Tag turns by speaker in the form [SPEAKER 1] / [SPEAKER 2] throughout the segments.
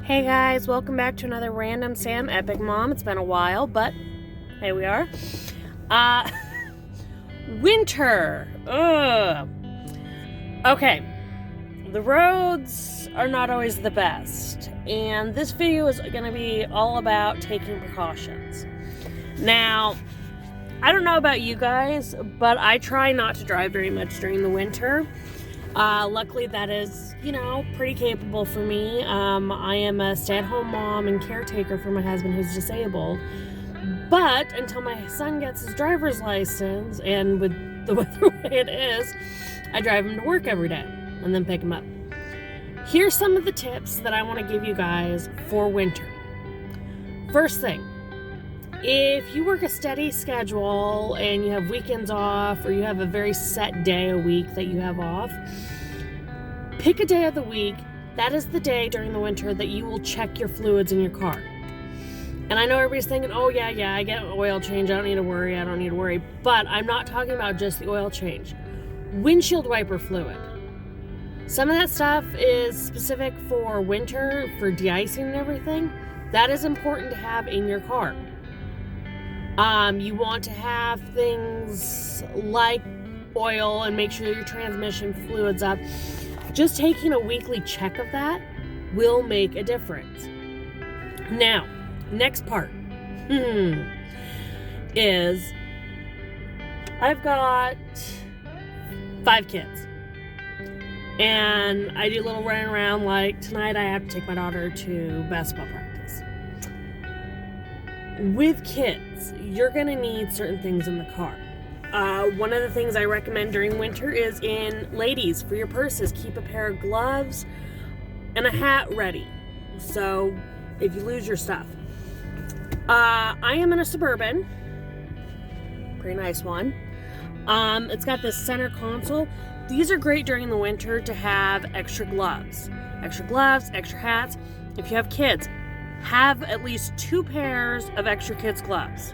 [SPEAKER 1] Hey guys, welcome back to another Random Sam Epic Mom. It's been a while, but here we are. Winter. Ugh. Okay, the roads are not always the best, and this video is going to be all about taking precautions. Now, I don't know about you guys, but I try not to drive very much during the winter. Luckily, that is, pretty capable for me. I am a stay-at-home mom and caretaker for my husband who's disabled. But until my son gets his driver's license, and with the weather the way it is, I drive him to work every day and then pick him up. Here's some of the tips that I want to give you guys for winter. First thing, if you work a steady schedule and you have weekends off, or you have a very set day a week that you have off, pick a day of the week. That is the day during the winter that you will check your fluids in your car. And I know everybody's thinking, oh yeah, I get an oil change, I don't need to worry. But I'm not talking about just the oil change. Windshield wiper fluid. Some of that stuff is specific for winter, for de-icing and everything. That is important to have in your car. You want to have things like oil and make sure your transmission fluid's up. Just taking a weekly check of that will make a difference. Now, next part is I've got 5 kids. And I do a little running around, like tonight I have to take my daughter to basketball practice. With kids, you're going to need certain things in the car. One of the things I recommend during winter is ladies, for your purses, keep a pair of gloves and a hat ready. So if you lose your stuff. I am in a Suburban. Pretty nice one. It's got this center console. These are great during the winter to have extra gloves, extra hats. If you have kids, have at least 2 pairs of extra kids' gloves.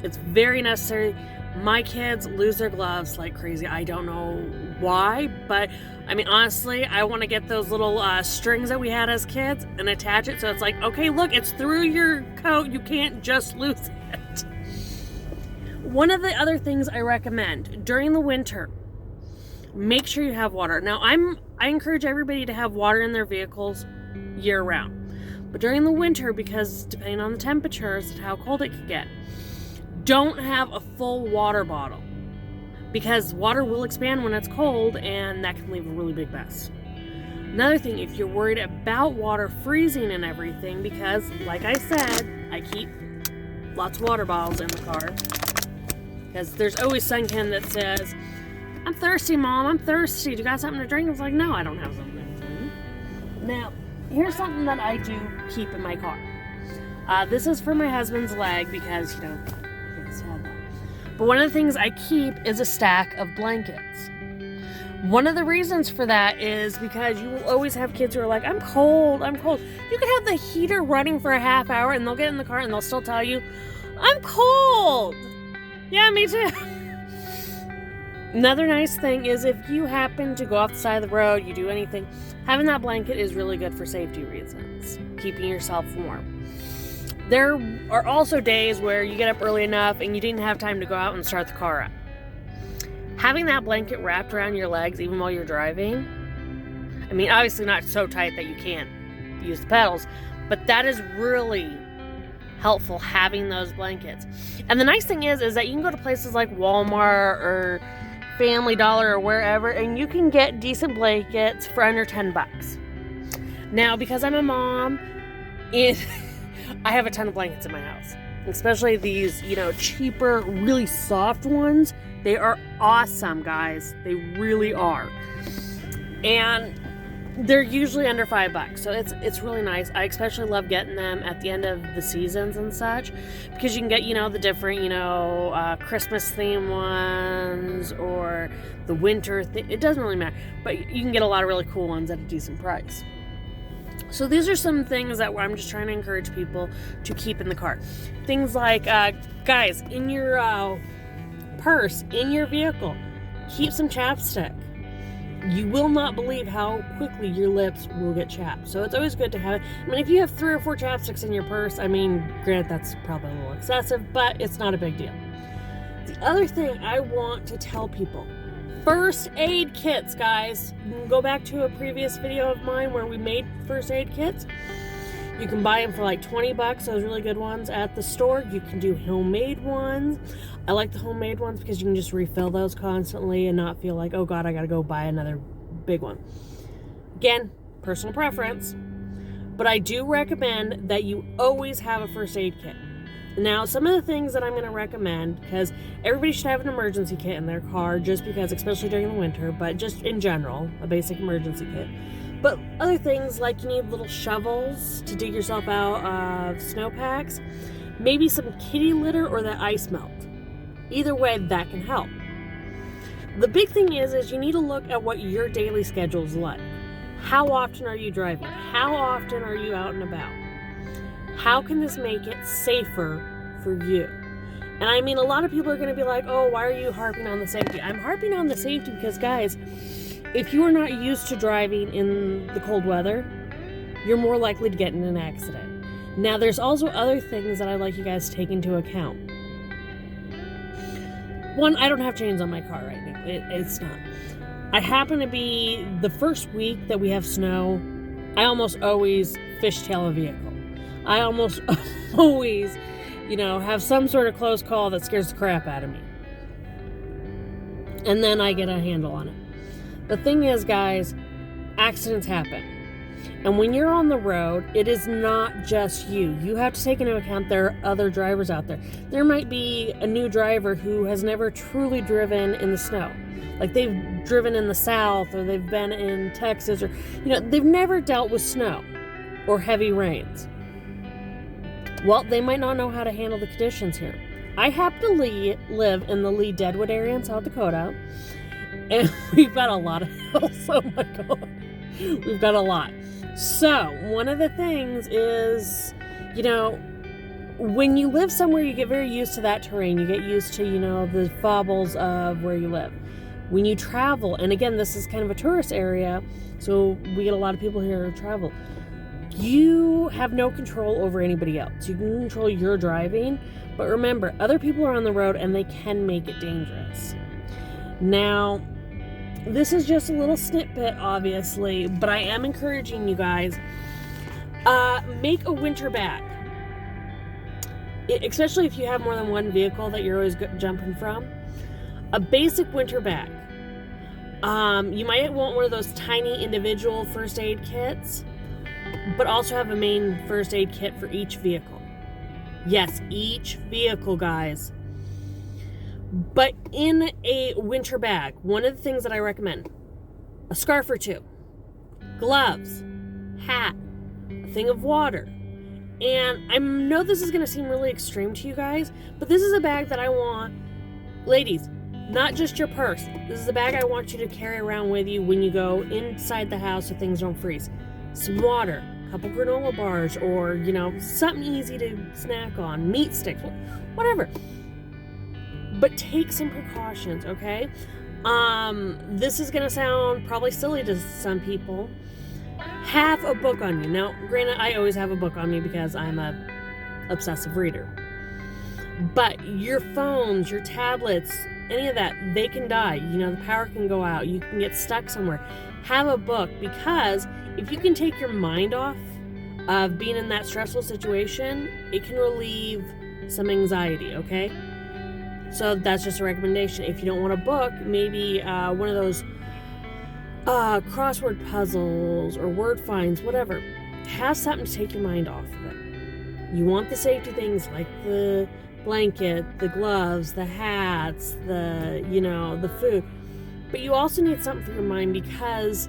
[SPEAKER 1] It's very necessary. My kids lose their gloves like crazy. I don't know why, but I mean, honestly, I want to get those little strings that we had as kids and attach it so it's like, okay, look, it's through your coat. You can't just lose it. One of the other things I recommend during the winter, make sure you have water. Now, I encourage everybody to have water in their vehicles year round. But during the winter, because depending on the temperatures and how cold it could get, don't have a full water bottle, because water will expand when it's cold and that can leave a really big mess. Another thing, if you're worried about water freezing and everything, because like I said, I keep lots of water bottles in the car, because there's always some kid that says, I'm thirsty, Mom, I'm thirsty. Do you got something to drink? I was like, no, I don't have something to drink. Now, here's something that I do keep in my car. This is for my husband's leg because, he has to have that. But one of the things I keep is a stack of blankets. One of the reasons for that is because you will always have kids who are like, I'm cold. You can have the heater running for a half hour and they'll get in the car and they'll still tell you, I'm cold. Yeah, me too. Another nice thing is if you happen to go off the side of the road, you do anything, having that blanket is really good for safety reasons, keeping yourself warm. There are also days where you get up early enough and you didn't have time to go out and start the car up. Having that blanket wrapped around your legs even while you're driving, I mean, obviously not so tight that you can't use the pedals, but that is really helpful, having those blankets. And the nice thing is that you can go to places like Walmart or Family Dollar or wherever, and you can get decent blankets for under $10. Now, because I'm a mom, I have a ton of blankets in my house, especially these, cheaper, really soft ones. They are awesome, guys. They really are. And they're usually under $5, so it's really nice. I especially love getting them at the end of the seasons and such, because you can get, the different, Christmas theme ones or the winter thing. It doesn't really matter, but you can get a lot of really cool ones at a decent price. So these are some things that I'm just trying to encourage people to keep in the car. Things like, guys, in your purse, in your vehicle, keep some chapstick. You will not believe how quickly your lips will get chapped. So it's always good to have it. I mean, if you have 3 or 4 chapsticks in your purse, I mean, granted, that's probably a little excessive, but it's not a big deal. The other thing I want to tell people, first aid kits, guys. You can go back to a previous video of mine where we made first aid kits. You can buy them for like $20, those really good ones at the store. You can do homemade ones. I like the homemade ones because you can just refill those constantly and not feel like, oh God, I gotta go buy another big one. Again, personal preference. But I do recommend that you always have a first aid kit. Now, some of the things that I'm going to recommend, because everybody should have an emergency kit in their car, just because, especially during the winter, but just in general, a basic emergency kit. But other things, like you need little shovels to dig yourself out of snowpacks, maybe some kitty litter or that ice melt. Either way, that can help. The big thing is you need to look at what your daily schedule is like. How often are you driving? How often are you out and about? How can this make it safer for you? And I mean, a lot of people are going to be like, oh, why are you harping on the safety? I'm harping on the safety because, guys, if you are not used to driving in the cold weather, you're more likely to get in an accident. Now, there's also other things that I'd like you guys to take into account. One, I don't have chains on my car right now. It's not. I happen to be, the first week that we have snow, I almost always fishtail a vehicle. I almost always, have some sort of close call that scares the crap out of me. And then I get a handle on it. The thing is, guys, accidents happen. And when you're on the road, it is not just you. You have to take into account there are other drivers out there. There might be a new driver who has never truly driven in the snow. Like they've driven in the South, or they've been in Texas, or, they've never dealt with snow or heavy rains. Well, they might not know how to handle the conditions here. I happen to live in the Lee Deadwood area in South Dakota, and we've got a lot of hills. Oh my God. We've got a lot. So, one of the things is, when you live somewhere, you get very used to that terrain. You get used to, the foibles of where you live. When you travel, and again, this is kind of a tourist area, so we get a lot of people here to travel. You have no control over anybody else. You can control your driving, but remember, other people are on the road and they can make it dangerous. Now, this is just a little snippet, obviously, but I am encouraging you guys, make a winter bag. Especially if you have more than one vehicle that you're always jumping from. A basic winter bag. You might want one of those tiny individual first aid kits, but also have a main first aid kit for each vehicle. Yes, each vehicle, guys. But in a winter bag, one of the things that I recommend, a scarf or 2, gloves, hat, a thing of water. And I know this is going to seem really extreme to you guys, but this is a bag that I want, ladies, not just your purse. This is a bag I want you to carry around with you when you go inside the house so things don't freeze. Some water, a couple granola bars, or, something easy to snack on, meat sticks, whatever. But take some precautions, okay? This is going to sound probably silly to some people. Have a book on you. Now, granted, I always have a book on me because I'm a obsessive reader. But your phones, your tablets, any of that, they can die. The power can go out. You can get stuck somewhere. Have a book, because if you can take your mind off of being in that stressful situation, it can relieve some anxiety, okay? So that's just a recommendation. If you don't want a book, maybe one of those crossword puzzles or word finds, whatever. Have something to take your mind off of it. You want the safety things like the blanket, the gloves, the hats, the food. But you also need something for your mind, because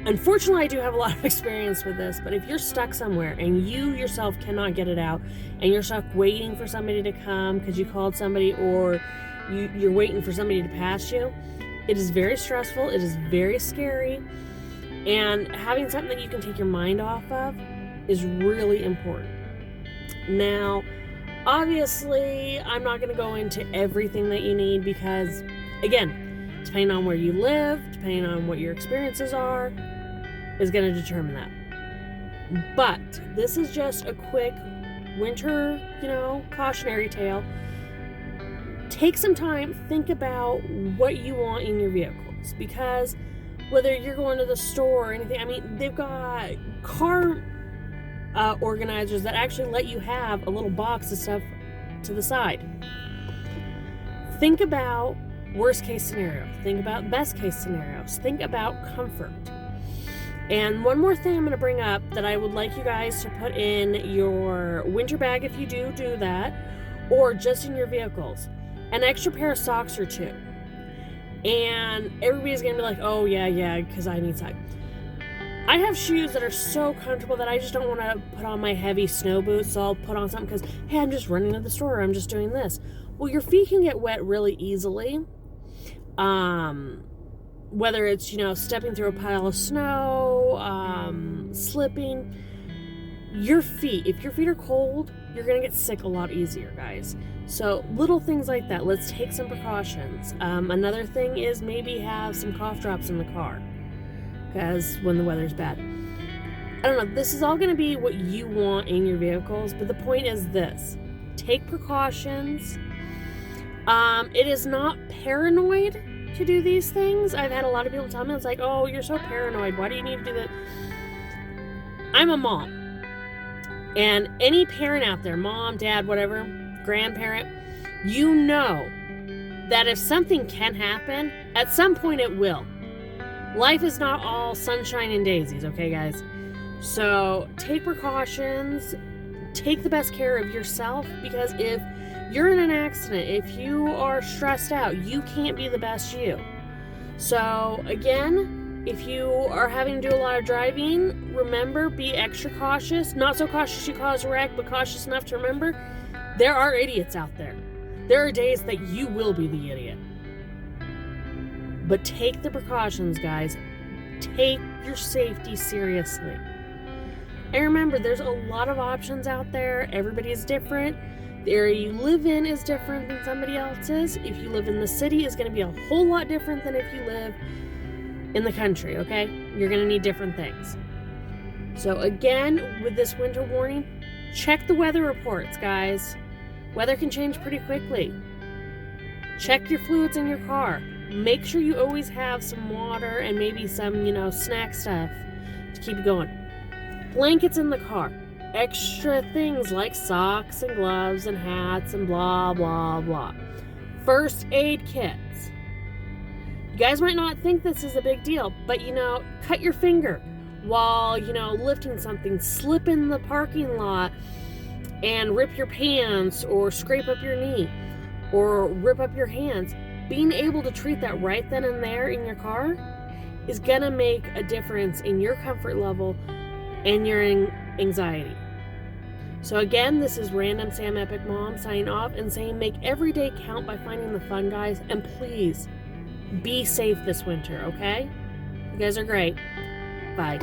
[SPEAKER 1] unfortunately I do have a lot of experience with this, but if you're stuck somewhere and you yourself cannot get it out, and you're stuck waiting for somebody to come because you called somebody, or you're waiting for somebody to pass you, it is very stressful, it is very scary, and having something that you can take your mind off of is really important. Now, obviously, I'm not going to go into everything that you need because, again, depending on where you live, depending on what your experiences are, is going to determine that. But this is just a quick winter, cautionary tale. Take some time, think about what you want in your vehicles, because whether you're going to the store or anything, I mean, they've got car organizers that actually let you have a little box of stuff to the side. Think about worst case scenario. Think about best case scenarios. Think about comfort. And one more thing I'm going to bring up that I would like you guys to put in your winter bag if you do that, or just in your vehicles. An extra pair of socks or two. And everybody's going to be like, oh, yeah, because I need socks. I have shoes that are so comfortable that I just don't want to put on my heavy snow boots, so I'll put on something because, hey, I'm just running to the store, or I'm just doing this. Well, your feet can get wet really easily. Whether it's, stepping through a pile of snow, slipping. Your feet, if your feet are cold, you're going to get sick a lot easier, guys. So little things like that. Let's take some precautions. Another thing is maybe have some cough drops in the car, because when the weather's bad. I don't know. This is all going to be what you want in your vehicles, but the point is this. Take precautions. It is not paranoid to do these things. I've had a lot of people tell me, it's like, oh, you're so paranoid. Why do you need to do that? I'm a mom. And any parent out there, mom, dad, whatever, grandparent, you know that if something can happen, at some point it will. Life is not all sunshine and daisies, okay, guys? So take precautions, take the best care of yourself, because if you're in an accident, if you are stressed out, you can't be the best you. So again, if you are having to do a lot of driving, remember, be extra cautious. Not so cautious you cause a wreck, but cautious enough to remember there are idiots out there. There are days that you will be the idiot. But take the precautions, guys. Take your safety seriously. And remember, there's a lot of options out there. Everybody is different. The area you live in is different than somebody else's. If you live in the city, it's going to be a whole lot different than if you live in the country, okay? You're going to need different things. So again, with this winter warning, check the weather reports, guys. Weather can change pretty quickly. Check your fluids in your car. Make sure you always have some water and maybe some, snack stuff to keep you going. Blankets in the car. Extra things like socks and gloves and hats and blah, blah, blah. First aid kits. You guys might not think this is a big deal, but, cut your finger while, lifting something. Slip in the parking lot and rip your pants or scrape up your knee or rip up your hands. Being able to treat that right then and there in your car is going to make a difference in your comfort level and your anxiety. So again, this is Random Sam Epic Mom signing off and saying make every day count by finding the fun, guys. And please, be safe this winter, okay? You guys are great. Bye.